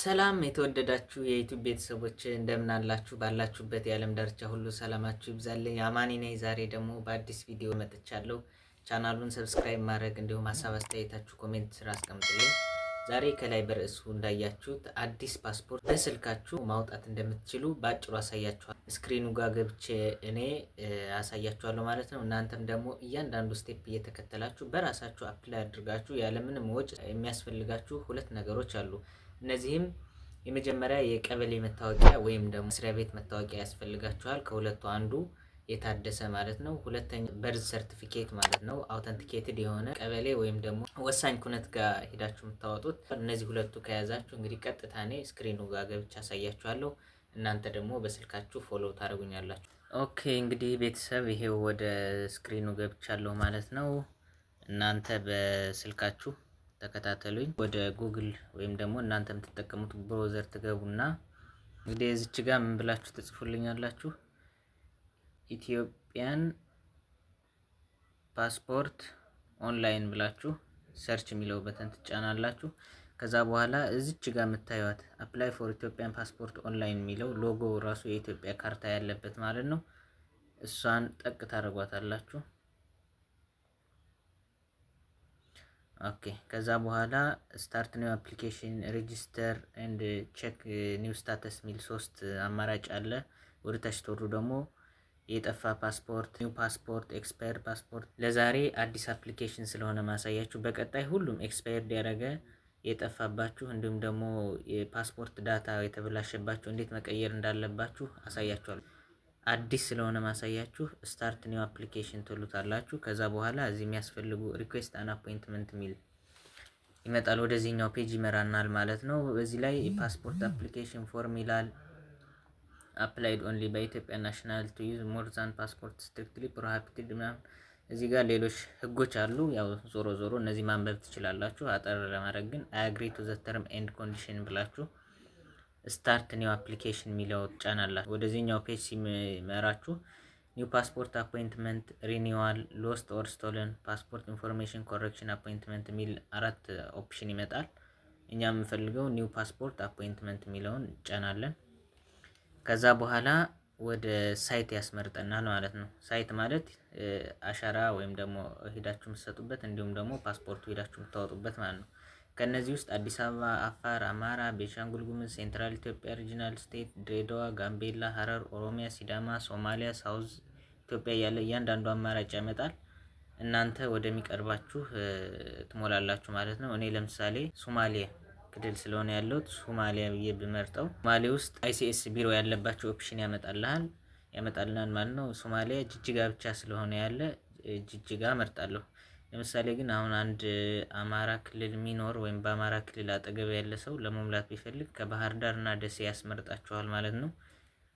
ሰላም የተወደዳችሁ የዩቲዩብ ቤተሰቦች እንደምን አላችሁ? ባላችሁበት የዓለም ዳርቻ ሁሉ ሰላማችሁ ይብዛልኝ። አማኒ ነኝ። ዛሬ ደግሞ በአዲስ ቪዲዮ መጥቻለሁ። ቻናሉን ሰብስክራይብ ማድረግ እንዲሁም ሀሳብ አስተያየታችሁ ኮሜንት ስራ አስቀምጡልኝ። ዛሬ ከላይ በርዕሱ እንዳያችሁት አዲስ ፓስፖርት በስልካችሁ ማውጣት እንደምትችሉ በአጭሩ አሳያችኋል። ስክሪኑ ጋር ገብቼ እኔ አሳያችኋለሁ ማለት ነው። እናንተም ደግሞ እያንዳንዱ ስቴፕ እየተከተላችሁ በራሳችሁ አፕላይ አድርጋችሁ ያለምንም ወጪ የሚያስፈልጋችሁ ሁለት ነገሮች አሉ። እነዚህም የመጀመሪያ የቀበሌ መታወቂያ ወይም ደግሞ መስሪያ ቤት መታወቂያ ያስፈልጋችኋል። ከሁለቱ አንዱ የታደሰ ማለት ነው። ሁለተኛ በርዝ ሰርቲፊኬት ማለት ነው። አውተንቲኬትድ የሆነ ቀበሌ ወይም ደግሞ ወሳኝ ኩነት ጋር ሄዳችሁ የምታወጡት። እነዚህ ሁለቱ ከያዛችሁ እንግዲህ ቀጥታ እኔ ስክሪኑ ጋር ገብቻ አሳያችኋለሁ። እናንተ ደግሞ በስልካችሁ ፎሎ ታደርጉኛላችሁ። ኦኬ እንግዲህ ቤተሰብ ይሄው ወደ ስክሪኑ ገብቻለሁ ማለት ነው። እናንተ በስልካችሁ ተከታተሉኝ። ወደ ጉግል ወይም ደግሞ እናንተ የምትጠቀሙት ብሮዘር ትገቡና እንግዲህ እዚች ጋር ምን ብላችሁ ትጽፉልኛላችሁ? ኢትዮጵያን ፓስፖርት ኦንላይን ብላችሁ ሰርች የሚለው በተን ትጫናላችሁ። ከዛ በኋላ እዚች ጋር የምታዩት አፕላይ ፎር ኢትዮጵያን ፓስፖርት ኦንላይን የሚለው ሎጎ ራሱ የኢትዮጵያ ካርታ ያለበት ማለት ነው። እሷን ጠቅ ታደርጓታላችሁ። ኦኬ ከዛ በኋላ ስታርት ኒው አፕሊኬሽን ሬጂስተር ኤንድ ቼክ ኒው ስታተስ ሚል ሶስት አማራጭ አለ። ወደ ታች ተወርዱ ደግሞ የጠፋ ፓስፖርት፣ ኒው ፓስፖርት፣ ኤክስፓየርድ ፓስፖርት። ለዛሬ አዲስ አፕሊኬሽን ስለሆነ ማሳያችሁ፣ በቀጣይ ሁሉም ኤክስፓየርድ ያደረገ የጠፋባችሁ እንዲሁም ደግሞ የፓስፖርት ዳታ የተበላሸባችሁ እንዴት መቀየር እንዳለባችሁ አሳያችኋለሁ። አዲስ ስለሆነ ማሳያችሁ ስታርት ኒው አፕሊኬሽን ትሉታላችሁ። ከዛ በኋላ እዚህ የሚያስፈልጉ ሪኩዌስት አን አፖይንትመንት ሚል ይመጣል። ወደዚህኛው ፔጅ ይመራናል ማለት ነው። በዚህ ላይ ፓስፖርት አፕሊኬሽን ፎርም ይላል። አፕላይድ ኦንሊ በኢትዮጵያ ናሽናል ቱ ዩዝ ሞር ዛን ፓስፖርት ስትሪክትሊ ፕሮሂቢትድ ምናምን። እዚህ ጋር ሌሎች ህጎች አሉ። ያው ዞሮ ዞሮ እነዚህ ማንበብ ትችላላችሁ። አጠር ለማድረግ ግን አይ አግሪ ቱ ዘ ተርም ኤንድ ኮንዲሽን ብላችሁ ስታርት ኒው አፕሊኬሽን የሚለው ጫናላችሁ። ወደዚህኛው ፔጅ ሲመራችሁ ኒው ፓስፖርት አፖይንትመንት፣ ሪኒዋል፣ ሎስት ኦር ስቶለን ፓስፖርት ኢንፎርሜሽን ኮሬክሽን አፖይንትመንት የሚል አራት ኦፕሽን ይመጣል። እኛ የምንፈልገው ኒው ፓስፖርት አፖይንትመንት የሚለውን ጫናለን። ከዛ በኋላ ወደ ሳይት ያስመርጠናል ማለት ነው። ሳይት ማለት አሻራ ወይም ደግሞ ሄዳችሁ የምትሰጡበት እንዲሁም ደግሞ ፓስፖርቱ ሄዳችሁ የምታወጡበት ማለት ነው። ከነዚህ ውስጥ አዲስ አበባ፣ አፋር፣ አማራ፣ ቤንሻንጉል ጉሙዝ፣ ሴንትራል ኢትዮጵያ ሪጂናል ስቴት፣ ድሬዳዋ፣ ጋምቤላ፣ ሀረር፣ ኦሮሚያ፣ ሲዳማ፣ ሶማሊያ፣ ሳውዝ ኢትዮጵያ ያለ እያንዳንዱ አማራጭ ያመጣል። እናንተ ወደሚቀርባችሁ ትሞላላችሁ ማለት ነው። እኔ ለምሳሌ ሶማሊያ ክልል ስለሆነ ያለሁት ሶማሊያ ብዬ ብመርጠው ሶማሌ ውስጥ አይሲኤስ ቢሮ ያለባቸው ኦፕሽን ያመጣልናል ማለት ነው። ሶማሊያ ጅጅጋ ብቻ ስለሆነ ያለ ጅጅጋ መርጣለሁ። ለምሳሌ ግን አሁን አንድ አማራ ክልል የሚኖር ወይም በአማራ ክልል አጠገብ ያለ ሰው ለመሙላት ቢፈልግ ከባህር ዳር እና ደሴ ያስመርጣችኋል ማለት ነው።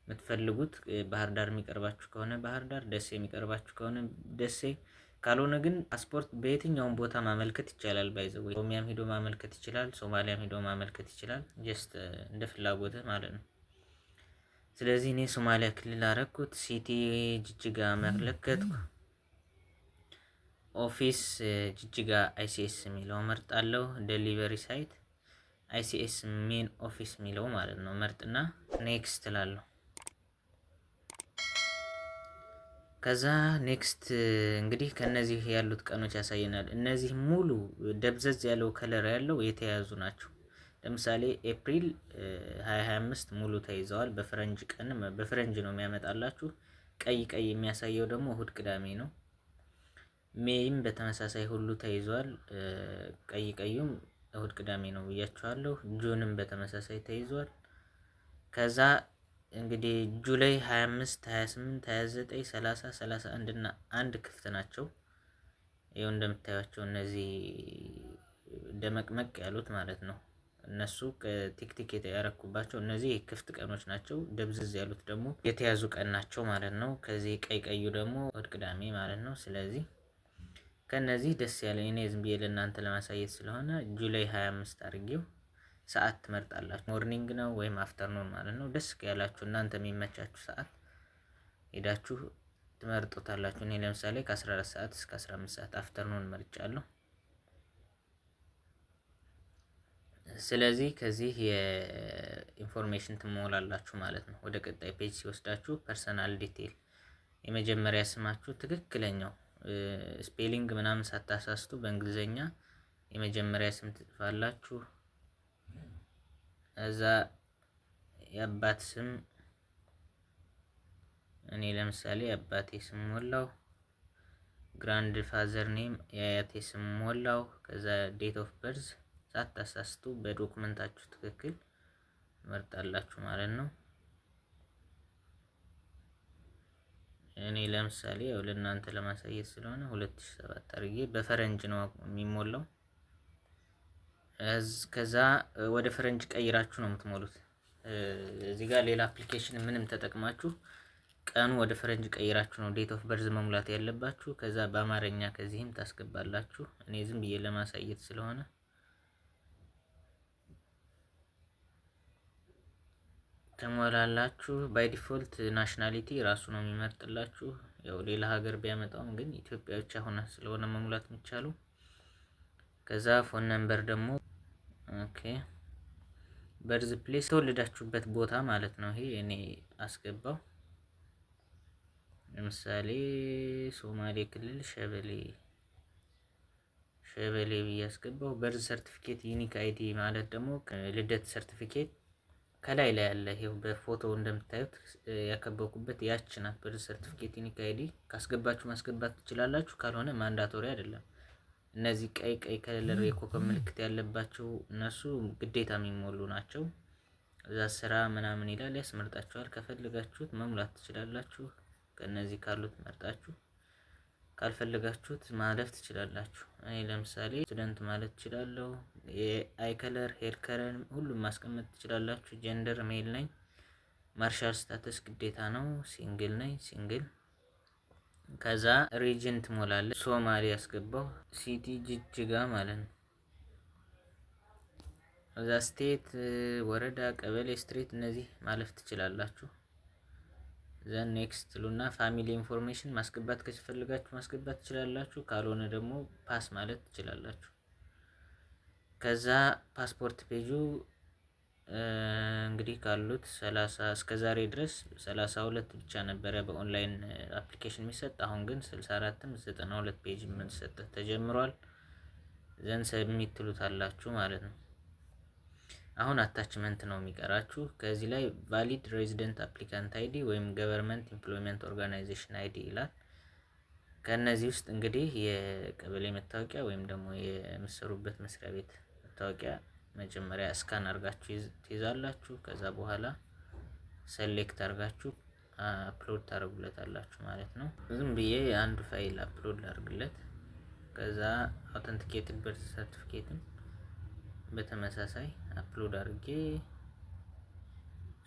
የምትፈልጉት ባህር ዳር የሚቀርባችሁ ከሆነ ባህር ዳር፣ ደሴ የሚቀርባችሁ ከሆነ ደሴ፣ ካልሆነ ግን ፓስፖርት በየትኛውም ቦታ ማመልከት ይቻላል። ባይዘው ኦሮሚያም ሄዶ ማመልከት ይችላል፣ ሶማሊያም ሄዶ ማመልከት ይችላል። ጀስት እንደ ፍላጎትህ ማለት ነው። ስለዚህ እኔ ሶማሊያ ክልል አረኩት። ሲቲ ጅጅጋ አመለከትኩ። ኦፊስ ጅጅጋ አይሲኤስ የሚለው መርጣለሁ። ዴሊቨሪ ሳይት አይሲኤስ ሜን ኦፊስ የሚለው ማለት ነው። መርጥና ኔክስት እላለሁ። ከዛ ኔክስት እንግዲህ ከነዚህ ያሉት ቀኖች ያሳየናል። እነዚህ ሙሉ ደብዘዝ ያለው ከለር ያለው የተያዙ ናቸው። ለምሳሌ ኤፕሪል 2025 ሙሉ ተይዘዋል። በፈረንጅ ቀን በፈረንጅ ነው የሚያመጣላችሁ። ቀይ ቀይ የሚያሳየው ደግሞ እሁድ ቅዳሜ ነው። ሜይም በተመሳሳይ ሁሉ ተይዟል። ቀይ ቀዩም እሁድ ቅዳሜ ነው ብያችኋለሁ። ጁንም በተመሳሳይ ተይዟል። ከዛ እንግዲህ ጁላይ 25፣ 28፣ 29፣ 30፣ 31 እና አንድ ክፍት ናቸው። ይኸው እንደምታዩቸው እነዚህ ደመቅመቅ ያሉት ማለት ነው። እነሱ ቲክቲክ ያረኩባቸው እነዚህ ክፍት ቀኖች ናቸው። ደብዝዝ ያሉት ደግሞ የተያዙ ቀን ናቸው ማለት ነው። ከዚህ ቀይ ቀዩ ደግሞ እሁድ ቅዳሜ ማለት ነው። ስለዚህ ከነዚህ ደስ ያለ እኔ ዝም ብዬ ለእናንተ ለማሳየት ስለሆነ ጁላይ 25 አድርጌው ሰዓት ትመርጣላችሁ። ሞርኒንግ ነው ወይም አፍተርኑን ማለት ነው። ደስ ያላችሁ እናንተ የሚመቻችሁ ሰዓት ሄዳችሁ ትመርጡታላችሁ። እኔ ለምሳሌ ከ14 ሰዓት እስከ 15 ሰዓት አፍተርኑን መርጫለሁ። ስለዚህ ከዚህ የኢንፎርሜሽን ትሞላላችሁ ማለት ነው። ወደ ቀጣይ ፔጅ ሲወስዳችሁ ፐርሰናል ዲቴል የመጀመሪያ ስማችሁ ትክክለኛው ስፔሊንግ ምናምን ሳታሳስቱ በእንግሊዘኛ የመጀመሪያ ስም ትጽፋላችሁ። እዛ የአባት ስም እኔ ለምሳሌ የአባቴ ስም ሞላው። ግራንድ ፋዘር ኔም የአያቴ ስም ሞላው። ከዛ ዴት ኦፍ በርዝ ሳታሳስቱ በዶክመንታችሁ ትክክል መርጣላችሁ ማለት ነው። እኔ ለምሳሌ ያው ለእናንተ ለማሳየት ስለሆነ 2007 አድርጌ በፈረንጅ ነው የሚሞላው። ከዛ ወደ ፈረንጅ ቀይራችሁ ነው የምትሞሉት። እዚህ ጋር ሌላ አፕሊኬሽን ምንም ተጠቅማችሁ ቀኑ ወደ ፈረንጅ ቀይራችሁ ነው ዴት ኦፍ በርዝ መሙላት ያለባችሁ። ከዛ በአማርኛ ከዚህም ታስገባላችሁ። እኔ ዝም ብዬ ለማሳየት ስለሆነ ተሞላላችሁ። ባይ ዲፎልት ናሽናሊቲ ራሱ ነው የሚመርጥላችሁ። ያው ሌላ ሀገር ቢያመጣውም ግን ኢትዮጵያ ብቻ ሆነ ስለሆነ መሙላት የሚቻሉ። ከዛ ፎን ነምበር ደግሞ ኦኬ፣ በርዝ ፕሌስ ተወለዳችሁበት ቦታ ማለት ነው። ይሄ እኔ አስገባው። ለምሳሌ ሶማሌ ክልል ሸበሌ ብዬ አስገባው። በርዝ ሰርቲፊኬት ዩኒክ አይዲ ማለት ደግሞ ልደት ሰርቲፊኬት ከላይ ላይ ያለ ይሄው በፎቶ እንደምታዩት ያከበብኩበት ያች ናት። በርዝ ሰርቲፊኬት ዩኒክ አይዲ ካስገባችሁ ማስገባት ትችላላችሁ፣ ካልሆነ ማንዳቶሪ አይደለም። እነዚህ ቀይ ከለር የኮከብ ምልክት ያለባቸው እነሱ ግዴታ የሚሞሉ ናቸው። እዛ ስራ ምናምን ይላል ያስመርጣችኋል። ከፈልጋችሁት መሙላት ትችላላችሁ። ከነዚህ ካሉት መርጣችሁ ካልፈልጋችሁት ማለፍ ትችላላችሁ። እኔ ለምሳሌ ስቱደንት ማለት እችላለሁ። የአይ ከለር፣ ሄር ከለር ሁሉም ማስቀመጥ ትችላላችሁ። ጀንደር ሜል ነኝ። ማርሻል ስታተስ ግዴታ ነው። ሲንግል ነኝ፣ ሲንግል። ከዛ ሪጅን ትሞላለች። ሶማሌ ያስገባው። ሲቲ ጅጅጋ ማለት ነው። ከዛ ስቴት፣ ወረዳ፣ ቀበሌ፣ ስትሬት እነዚህ ማለፍ ትችላላችሁ። ዘን ኔክስት ሉና ፋሚሊ ኢንፎርሜሽን ማስገባት ከፈልጋችሁ ማስገባት ትችላላችሁ። ካልሆነ ደግሞ ፓስ ማለት ትችላላችሁ። ከዛ ፓስፖርት ፔጁ እንግዲህ ካሉት 30 እስከ ዛሬ ድረስ 32 ብቻ ነበረ በኦንላይን አፕሊኬሽን የሚሰጥ። አሁን ግን 64ም 92 ፔጅ መስጠት ተጀምሯል። ዘን ሰብሚት ትሉታላችሁ ማለት ነው። አሁን አታችመንት ነው የሚቀራችሁ። ከዚህ ላይ ቫሊድ ሬዚደንት አፕሊካንት አይዲ ወይም ገቨርንመንት ኢምፕሎይመንት ኦርጋናይዜሽን አይዲ ይላል። ከነዚህ ውስጥ እንግዲህ የቀበሌ መታወቂያ ወይም ደግሞ የምትሰሩበት መስሪያ ቤት መታወቂያ መጀመሪያ ስካን አርጋችሁ ትይዛላችሁ። ከዛ በኋላ ሰሌክት አርጋችሁ አፕሎድ ታደርጉለታላችሁ ማለት ነው። ዝም ብዬ አንዱ ፋይል አፕሎድ ላድርግለት። ከዛ አውተንቲኬትድ በርዝ ሰርቲፊኬትም በተመሳሳይ አፕሎድ አድርጌ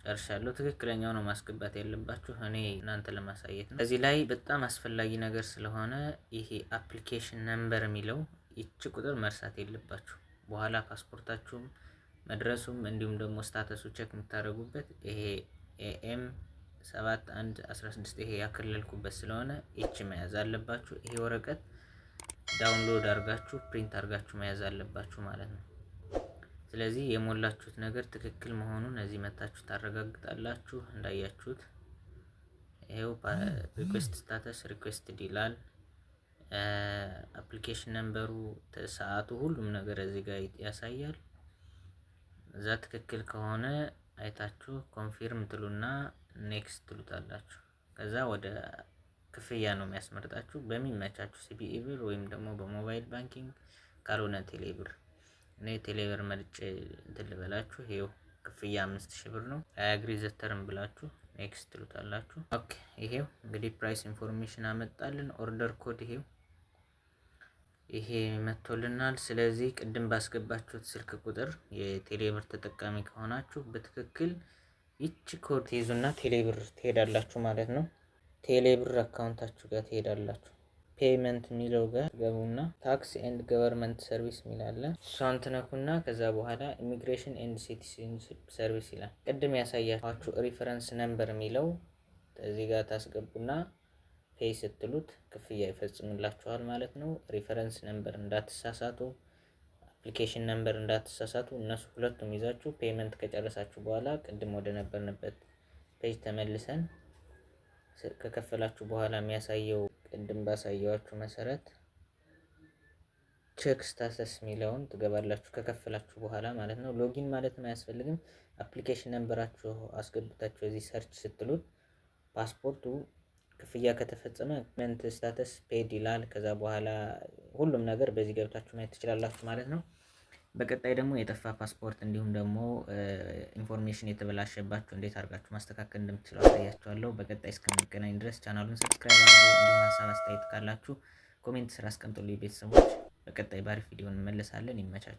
ጨርሻለሁ። ትክክለኛው ነው ማስገባት ያለባችሁ፣ እኔ እናንተ ለማሳየት ነው። እዚህ ላይ በጣም አስፈላጊ ነገር ስለሆነ ይሄ አፕሊኬሽን ነምበር የሚለው ይቺ ቁጥር መርሳት የለባችሁ። በኋላ ፓስፖርታችሁም መድረሱም እንዲሁም ደግሞ ስታተሱ ቼክ የምታደርጉበት ይሄ ኤኤም 7116 ይሄ ያከለልኩበት ስለሆነ ይቺ መያዝ አለባችሁ። ይሄ ወረቀት ዳውንሎድ አድርጋችሁ ፕሪንት አድርጋችሁ መያዝ አለባችሁ ማለት ነው። ስለዚህ የሞላችሁት ነገር ትክክል መሆኑን እዚህ መታችሁ ታረጋግጣላችሁ። እንዳያችሁት ይሄው ሪኩዌስት ስታተስ ሪኩዌስትድ ይላል። አፕሊኬሽን ነምበሩ፣ ሰዓቱ፣ ሁሉም ነገር እዚህ ጋር ያሳያል። እዛ ትክክል ከሆነ አይታችሁ ኮንፊርም ትሉና ኔክስት ትሉታላችሁ። ከዛ ወደ ክፍያ ነው የሚያስመርጣችሁ በሚመቻችሁ ሲቢኢ ብር ወይም ደግሞ በሞባይል ባንኪንግ ካልሆነ ቴሌብር። እኔ ቴሌብር መርጬ እንትን ልበላችሁ። ይሄው ክፍያ 5000 ብር ነው። አያግሪ ዘተርም ብላችሁ ኔክስት ትሉታላችሁ። ኦኬ ይሄው እንግዲህ ፕራይስ ኢንፎርሜሽን አመጣልን። ኦርደር ኮድ ይሄ መጥቶልናል። ስለዚህ ቅድም ባስገባችሁት ስልክ ቁጥር የቴሌብር ተጠቃሚ ከሆናችሁ በትክክል ይቺ ኮድ ትይዙና ቴሌብር ትሄዳላችሁ ማለት ነው። ቴሌብር አካውንታችሁ ጋር ትሄዳላችሁ። ፔይመንት የሚለው ጋር ገቡና ታክስ ኤንድ ገቨርንመንት ሰርቪስ የሚላለ እሷን ትነኩና ከዛ በኋላ ኢሚግሬሽን ኤንድ ሲቲዝንሺፕ ሰርቪስ ይላል። ቅድም ያሳያችሁ ሪፈረንስ ነምበር የሚለው እዚህ ጋር ታስገቡና ፔይ ስትሉት ክፍያ ይፈጽምላችኋል ማለት ነው። ሪፈረንስ ነምበር እንዳትሳሳቱ። አፕሊኬሽን ነምበር እንዳትሳሳቱ። እነሱ ሁለቱም ይዛችሁ ፔመንት ከጨረሳችሁ በኋላ ቅድም ወደ ነበርንበት ፔጅ ተመልሰን ከከፈላችሁ በኋላ የሚያሳየው ቅድም ባሳየዋችሁ መሰረት ቼክ ስታተስ የሚለውን ትገባላችሁ። ከከፈላችሁ በኋላ ማለት ነው። ሎጊን ማለትም አያስፈልግም። አፕሊኬሽን ነምበራችሁ አስገብታችሁ እዚህ ሰርች ስትሉት ፓስፖርቱ ክፍያ ከተፈጸመ ፔመንት ስታተስ ፔድ ይላል። ከዛ በኋላ ሁሉም ነገር በዚህ ገብታችሁ ማየት ትችላላችሁ ማለት ነው። በቀጣይ ደግሞ የጠፋ ፓስፖርት እንዲሁም ደግሞ ኢንፎርሜሽን የተበላሸባችሁ እንዴት አድርጋችሁ ማስተካከል እንደምትችሉ አሳያችኋለሁ። በቀጣይ እስከምንገናኝ ድረስ ቻናሉን ሰብስክራይብ አድርጉ። እንዲሁም ሀሳብ አስተያየት ካላችሁ ኮሜንት ስራ አስቀምጡልኝ ቤተሰቦች። በቀጣይ ባሪፍ ቪዲዮ እንመለሳለን። ይመቻችሁ።